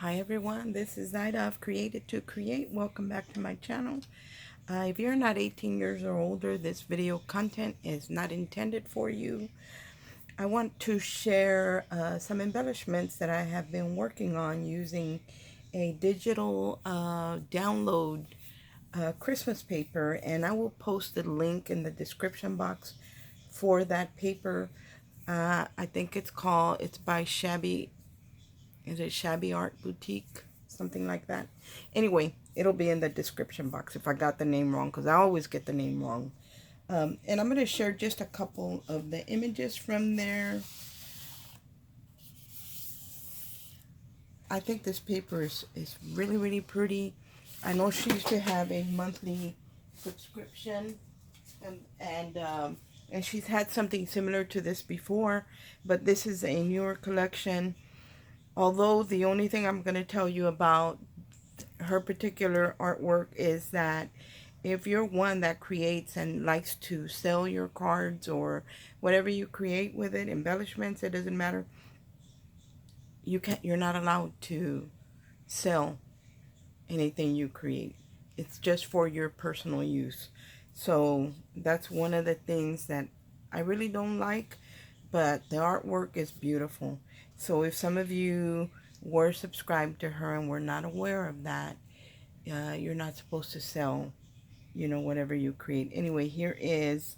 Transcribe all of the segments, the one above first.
Hi everyone, this is Ida of Created to Create. Welcome back to my channel. If you're not 18 years or older, this video content is not intended for you. I want to share some embellishments that I have been working on using a digital download Christmas paper, and I will post the link in the description box for that paper. I think it's by Shabby Art Boutique, something like that. Anyway, it'll be in the description box if I got the name wrong, because I always get the name wrong. And I'm going to share just a couple of the images from there. I think this paper is really, really pretty. I know she used to have a monthly subscription, and she's had something similar to this before, but this is a newer collection. Although the only thing I'm going to tell you about her particular artwork is that if you're one that creates and likes to sell your cards or whatever you create with it, embellishments, it doesn't matter, you're not allowed to sell anything you create. It's just for your personal use. So that's one of the things that I really don't like, but the artwork is beautiful. So if some of you were subscribed to her and were not aware of that, you're not supposed to sell, whatever you create. Anyway, here is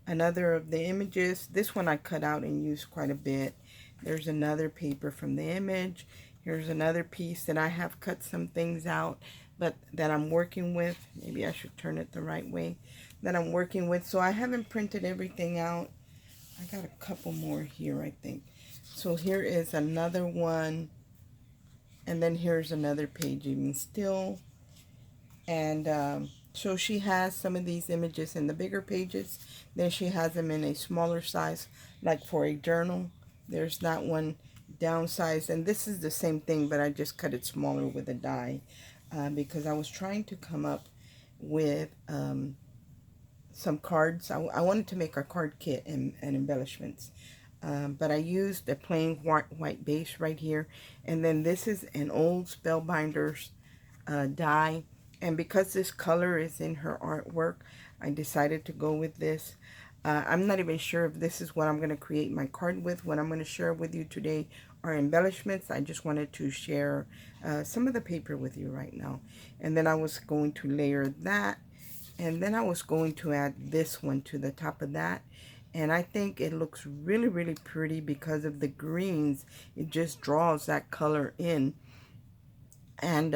another of the images. This one I cut out and used quite a bit. There's another paper from the image. Here's another piece that I have cut some things out, but that I'm working with. Maybe I should turn it the right way. That I'm working with. So I haven't printed everything out. I got a couple more here, I think. So here is another one. And then here's another page even still. And so she has some of these images in the bigger pages. Then she has them in a smaller size, like for a journal. There's that one downsized. And this is the same thing, but I just cut it smaller with a die. Because I was trying to come up with some cards. I wanted to make a card kit and embellishments. But I used a plain white base right here. And then this is an old Spellbinders die. And because this color is in her artwork, I decided to go with this. I'm not even sure if this is what I'm going to create my card with. What I'm going to share with you today are embellishments. I just wanted to share some of the paper with you right now. And then I was going to layer that. And then I was going to add this one to the top of that. And I think it looks really, really pretty because of the greens. It just draws that color in. And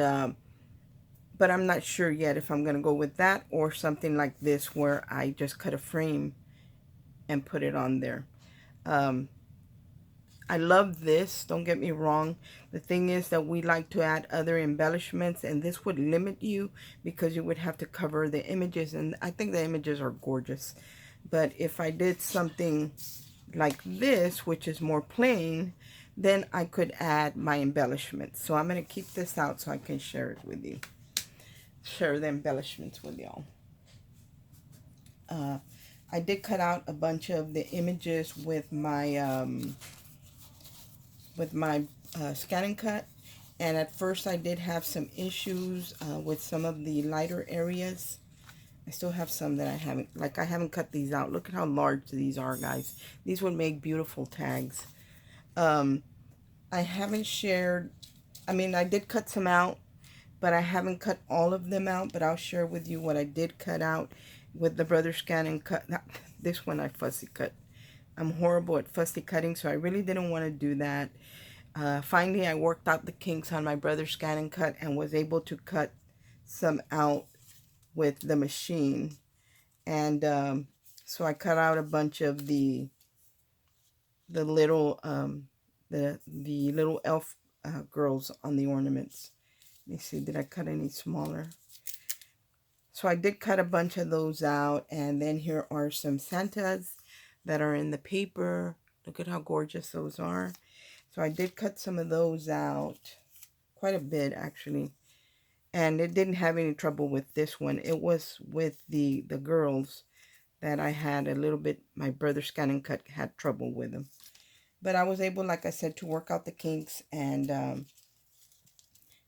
but I'm not sure yet if I'm going to go with that or something like this where I just cut a frame and put it on there. I love this, don't get me wrong. The thing is that we like to add other embellishments, and this would limit you because you would have to cover the images, and I think the images are gorgeous. But if I did something like this, which is more plain, then I could add my embellishments. So I'm going to keep this out so I can share it with you. Share the embellishments with y'all. I did cut out a bunch of the images with my scan and cut, and at first I did have some issues with some of the lighter areas. I still have some that I haven't cut these out. Look at how large these are, guys. These would make beautiful tags. I haven't shared, I did cut some out, but I haven't cut all of them out, but I'll share with you what I did cut out with the Brother Scan and Cut. This one I fussy cut. I'm horrible at fussy cutting, so I really didn't want to do that. Finally, I worked out the kinks on my Brother Scan and Cut and was able to cut some out with the machine. And so I cut out a bunch of the little the little elf girls on the ornaments. Let me see, did I cut any smaller? So I did cut a bunch of those out, and then here are some Santas that are in the paper. Look at how gorgeous those are. So I did cut some of those out, quite a bit actually, and it didn't have any trouble with this one. It was with the girls that I had a little bit, my Brother Scan and Cut had trouble with them. But I was able, like I said, to work out the kinks and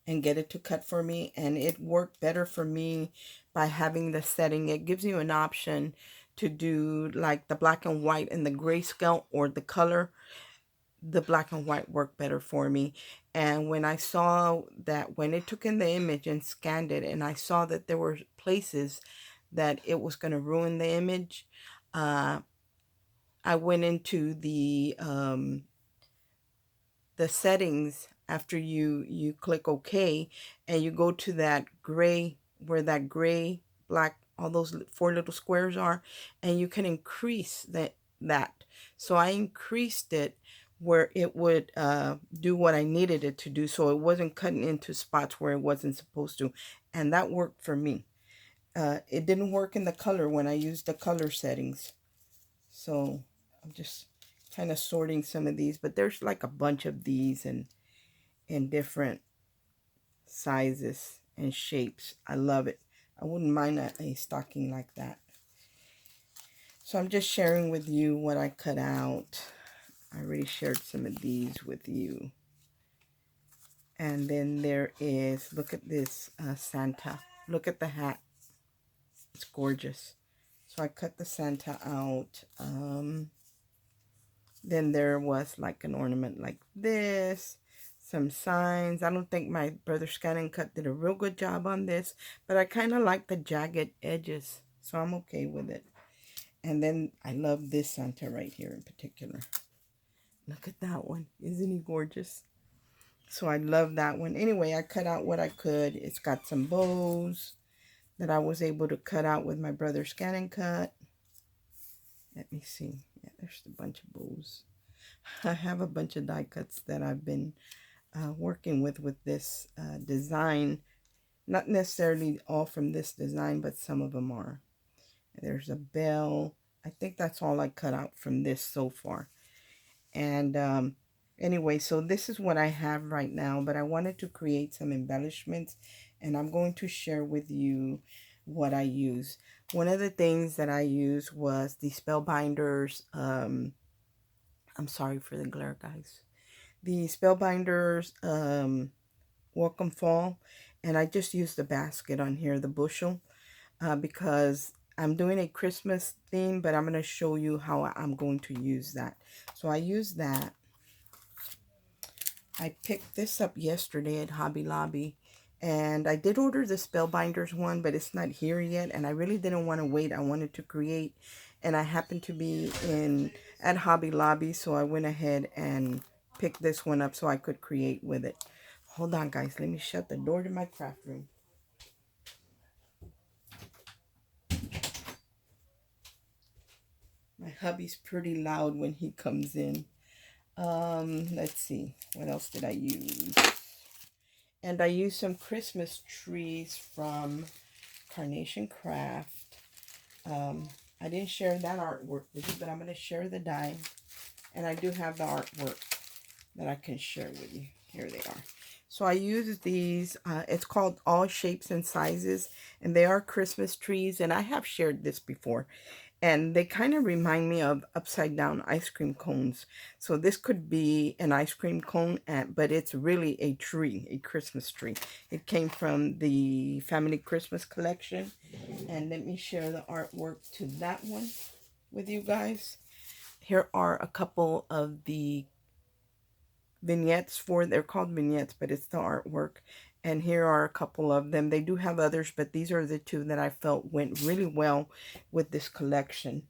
get it to cut for me. And it worked better for me by having the setting. It gives you an option to do like the black and white and the grayscale or the color. The black and white worked better for me. And when I saw that, when it took in the image and scanned it, and I saw that there were places that it was going to ruin the image, I went into the settings after you click OK, and you go to that gray, where that gray, black, all those four little squares are, and you can increase that. So I increased it where it would do what I needed it to do, so it wasn't cutting into spots where it wasn't supposed to, and that worked for me. It didn't work in the color when I used the color settings. So I'm just kind of sorting some of these, but there's like a bunch of these and in different sizes and shapes. I love it. I wouldn't mind a stocking like that. So I'm just sharing with you what I cut out. I already shared some of these with you. And then there is, look at this Santa. Look at the hat. It's gorgeous. So I cut the Santa out. Then there was like an ornament like this, some signs. I don't think my brother Scan and Cut did a real good job on this, but I kind of like the jagged edges, so I'm okay with it. And then I love this Santa right here in particular. Look at that one. Isn't he gorgeous? So I love that one. Anyway, I cut out what I could. It's got some bows that I was able to cut out with my brother Scan and Cut. Let me see. Yeah, there's a bunch of bows. I have a bunch of die cuts that I've been working with this design. Not necessarily all from this design, but some of them are. There's a bell. I think that's all I cut out from this so far. And anyway, so this is what I have right now, but I wanted to create some embellishments, and I'm going to share with you what I use. One of the things that I used was the Spellbinders. I'm sorry for the glare, guys. The Spellbinders Welcome Fall, and I just used the basket on here, the bushel, because I'm doing a Christmas theme, but I'm going to show you how I'm going to use that. So I use that. I picked this up yesterday at Hobby Lobby, and I did order the Spellbinders one, but it's not here yet, and I really didn't want to wait. I wanted to create, and I happened to be at Hobby Lobby, so I went ahead and picked this one up so I could create with it. Hold on, guys. Let me shut the door to my craft room. My hubby's pretty loud when he comes in. Let's see. What else did I use? And I used some Christmas trees from Carnation Craft. I didn't share that artwork with you, but I'm going to share the die. And I do have the artwork that I can share with you. Here they are. So I use these. It's called All Shapes and Sizes, and they are Christmas trees. And I have shared this before. And they kind of remind me of upside down ice cream cones. So this could be an ice cream cone, but it's really a tree, a Christmas tree. It came from the Family Christmas collection. And let me share the artwork to that one with you guys. Here are a couple of the vignettes they're called vignettes, but it's the artwork. And here are a couple of them. They do have others, but these are the two that I felt went really well with this collection.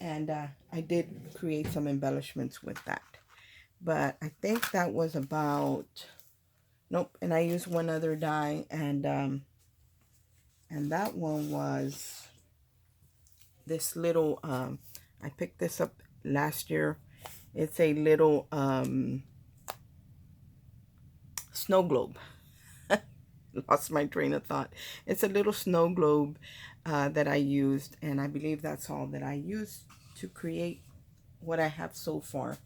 And I did create some embellishments with that. But I think that was about, nope, and I used one other die, and that one was this little, I picked this up last year. It's a little snow globe. Lost my train of thought. It's a little snow globe that I used, and I believe that's all that I used to create what I have so far.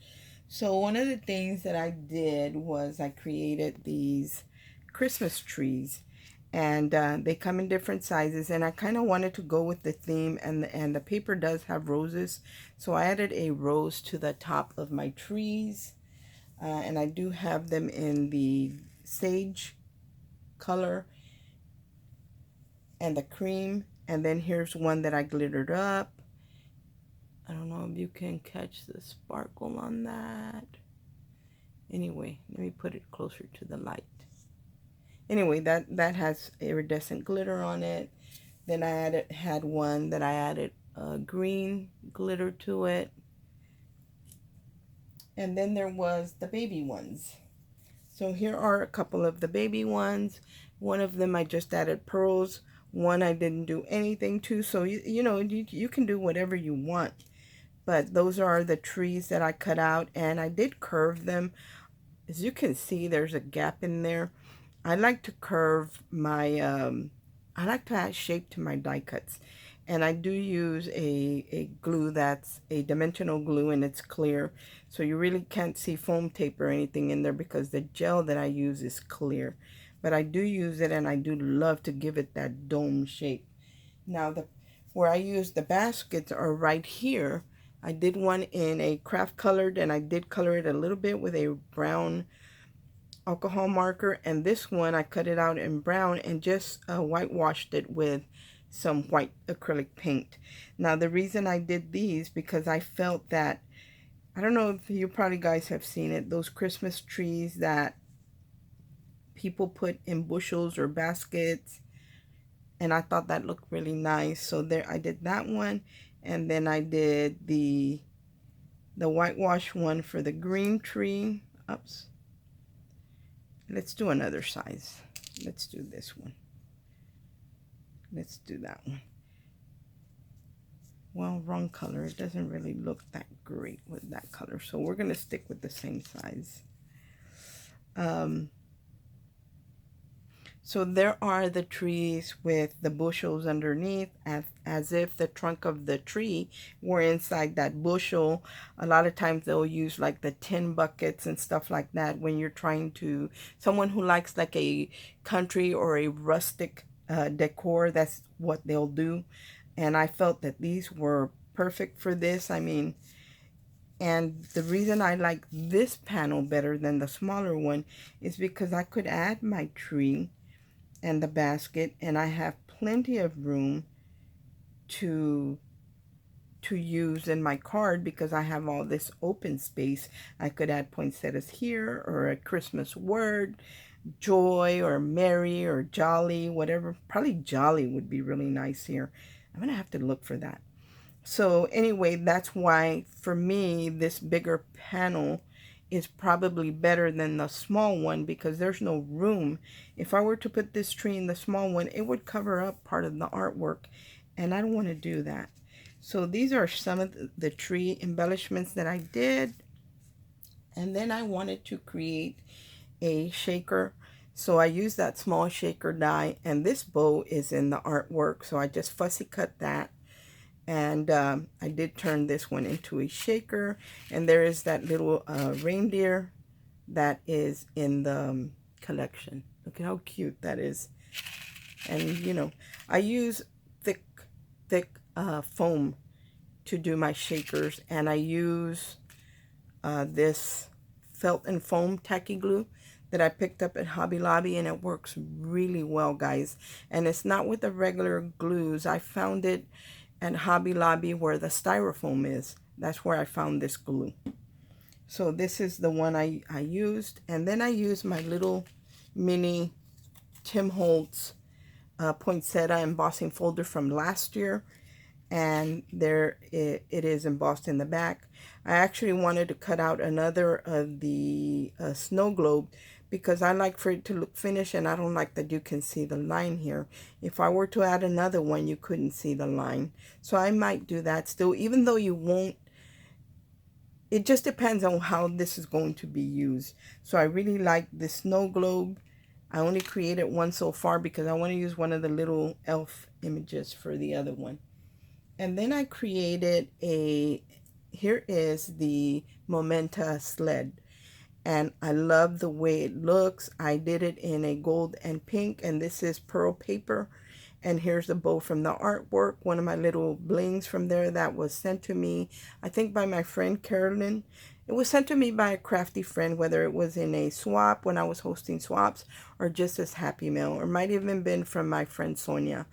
So one of the things that I did was I created these Christmas trees, And they come in different sizes, and I kind of wanted to go with the theme, and the paper does have roses, so I added a rose to the top of my trees. And I do have them in the sage color and the cream. And then here's one that I glittered up. I don't know if you can catch the sparkle on that. Anyway, let me put it closer to the light. Anyway, that has iridescent glitter on it. Then I had one that I added green glitter to it. And then there was the baby ones. So here are a couple of the baby ones. One of them I just added pearls. One I didn't do anything to. So, you know, you can do whatever you want. But those are the trees that I cut out. And I did curve them. As you can see, there's a gap in there. I like to curve my, I like to add shape to my die cuts. And I do use a glue that's a dimensional glue, and it's clear. So you really can't see foam tape or anything in there because the gel that I use is clear. But I do use it, and I do love to give it that dome shape. Now, where I use the baskets are right here. I did one in a craft colored, and I did color it a little bit with a brown alcohol marker. And this one, I cut it out in brown and just whitewashed it with some white acrylic paint. Now, the reason I did these, because I felt that, I don't know if you probably guys have seen it, those Christmas trees that people put in bushels or baskets, and I thought that looked really nice. So there, I did that one, and then I did the whitewash one for the green tree. Oops. Let's do another size. Let's do this one. Let's do that one. Well, wrong color. It doesn't really look that great with that color. So we're going to stick with the same size. So there are the trees with the bushels underneath, as if the trunk of the tree were inside that bushel. A lot of times they'll use like the tin buckets and stuff like that when you're trying to, someone who likes like a country or a rustic decor, that's what they'll do. And I felt that these were perfect for this. I mean, and the reason I like this panel better than the smaller one is because I could add my tree and the basket, and I have plenty of room to use in my card because I have all this open space. I could add poinsettias here, or a Christmas word, joy or merry or jolly, whatever. Probably jolly would be really nice here. I'm gonna have to look for that. So anyway, that's why for me this bigger panel is probably better than the small one, because there's no room. If I were to put this tree in the small one, it would cover up part of the artwork, and I don't want to do that. So these are some of the tree embellishments that I did. And then I wanted to create a shaker, so I used that small shaker die, and this bow is in the artwork, so I just fussy cut that. And I did turn this one into a shaker. And there is that little reindeer that is in the collection. Look at how cute that is. And, you know, I use thick foam to do my shakers. And I use this felt and foam tacky glue that I picked up at Hobby Lobby. And it works really well, guys. And it's not with the regular glues. I found it and Hobby Lobby where the styrofoam is. That's where I found this glue. So this is the one I used. And then I used my little mini Tim Holtz poinsettia embossing folder from last year. And there it is embossed in the back. I actually wanted to cut out another of the snow globe, because I like for it to look finished, and I don't like that you can see the line here. If I were to add another one, you couldn't see the line. So I might do that still, even though you won't. It just depends on how this is going to be used. So I really like the snow globe. I only created one so far because I want to use one of the little elf images for the other one. And then I created here is the Momenta sled. and I love the way it looks. I did it in a gold and pink, and this is pearl paper. And here's the bow from the artwork, one of my little blings from there that was sent to me, I think by my friend Carolyn. It was sent to me by a crafty friend, whether it was in a swap when I was hosting swaps or just as Happy Mail, or might even been from my friend Sonia.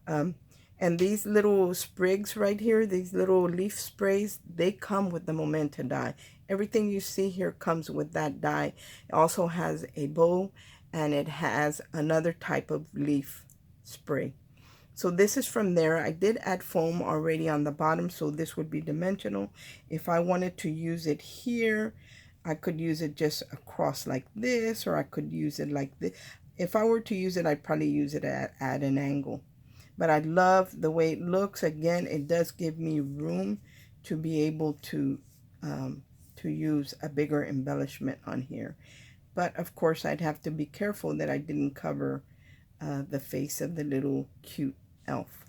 Um, and these little sprigs right here, these little leaf sprays, they come with the Momenta die. Everything you see here comes with that die. It also has a bow, and it has another type of leaf spray. So this is from there. I did add foam already on the bottom, so this would be dimensional. If I wanted to use it here, I could use it just across like this, or I could use it like this. If I were to use it, I'd probably use it at an angle. But I love the way it looks. Again, it does give me room to be able to use a bigger embellishment on here. But of course, I'd have to be careful that I didn't cover the face of the little cute elf.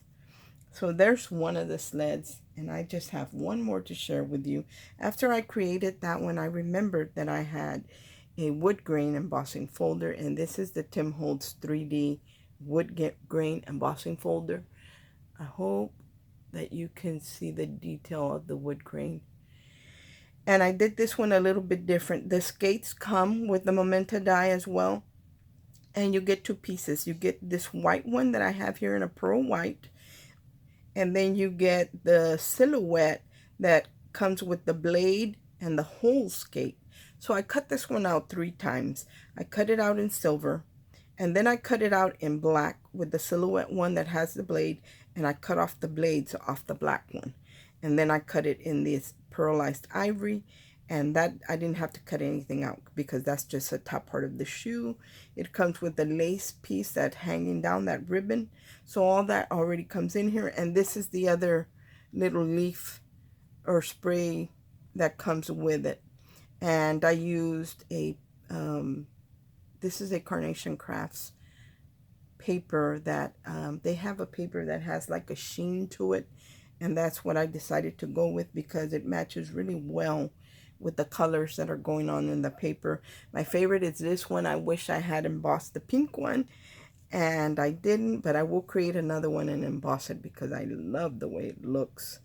So there's one of the sleds, and I just have one more to share with you. After I created that one, I remembered that I had a wood grain embossing folder, and this is the Tim Holtz 3D wood grain embossing folder. I hope that you can see the detail of the wood grain. And I did this one a little bit different. The skates come with the Momenta die as well. And you get two pieces. You get this white one that I have here in a pearl white. And then you get the silhouette that comes with the blade and the whole skate. So I cut this one out 3 times. I cut it out in silver. And then I cut it out in black with the silhouette one that has the blade. And I cut off the blades off the black one. And then I cut it in this pearlized ivory. And that I didn't have to cut anything out because that's just the top part of the shoe. It comes with the lace piece that's hanging down, that ribbon. So all that already comes in here. And this is the other little leaf or spray that comes with it. And I used a, this is a Carnation Crafts paper that, they have a paper that has like a sheen to it. And that's what I decided to go with because it matches really well with the colors that are going on in the paper. My favorite is this one. I wish I had embossed the pink one, and I didn't, but I will create another one and emboss it because I love the way it looks.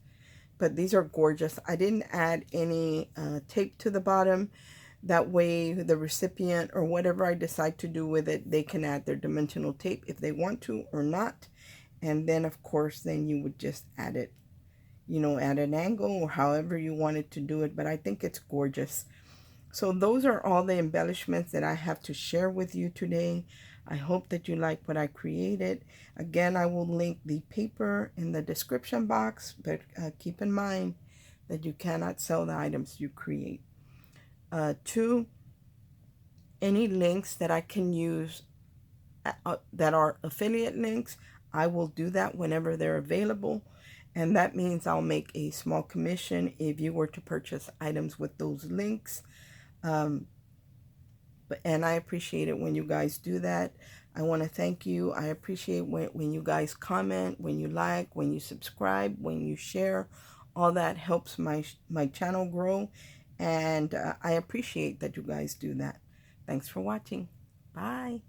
But these are gorgeous. I didn't add any tape to the bottom. That way the recipient or whatever I decide to do with it, they can add their dimensional tape if they want to or not. And then of course, then you would just add it, you know, at an angle or however you wanted to do it. But I think it's gorgeous. So those are all the embellishments that I have to share with you today. I hope that you like what I created. Again, I will link the paper in the description box, but keep in mind that you cannot sell the items you create. 2, any links that I can use that are affiliate links, I will do that whenever they're available. And that means I'll make a small commission if you were to purchase items with those links. And I appreciate it when you guys do that. I want to thank you. I appreciate when you guys comment, when you like, when you subscribe, when you share. All that helps my channel grow. And I appreciate that you guys do that. Thanks for watching. Bye.